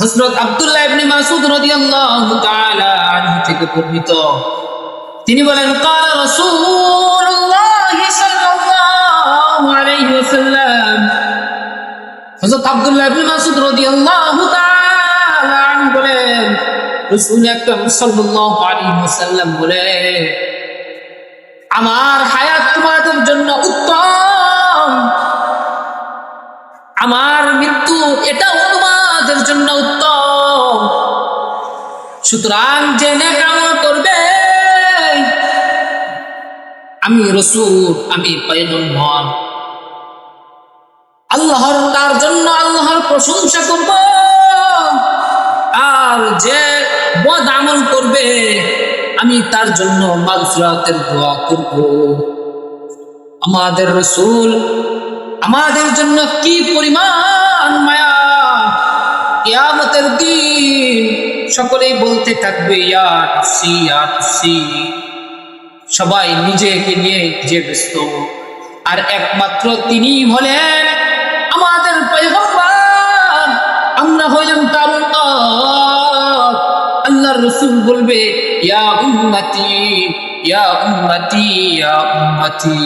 হযরত আব্দুল্লাহ ইবনে মাসউদ রাদিয়াল্লাহু তাআলা আনহু থেকে বর্ণিত, তিনি বলেন ক্বালা রাসূলুল্লাহ সাল্লাল্লাহু আলাইহি ওয়াসাল্লাম, হযরত আব্দুল্লাহ ইবনে মাসউদ রাদিয়াল্লাহু তাআলা আনহু বলেন রাসূল আকরাম সাল্লাল্লাহু আলাইহি ওয়াসাল্লাম বলেন, আমার হায়াত তোমাদের জন্য উত্তম, আমার মৃত্যু এটাও তোমাদের জন্য উত্তম। সুতরাং যে নেক আমল করবে, আমি রাসূল, আমি পয়গম্বর, আল্লাহর তার জন্য আল্লাহর প্রশংসা করব, আর যে বদ আমল করবে আমি তার জন্য মাগফিরাতের দোয়া করব। আমাদের রাসূল আমাদের জন্য কি পরিমাণ মায়া! কিয়ামতের দিন সকলেই বলতে থাকবে ইয়া নাফসি ইয়া নাফসি, সবাই নিজেকে নিয়ে যে ব্যস্ত, আর একমাত্র তিনি হলেন আমাদের পয়গম্বর, আমরা হইলাম তার উম্মত। আল্লাহর রাসূল বলবে ইয়া উম্মতি ইয়া উম্মতি ইয়া উম্মতি।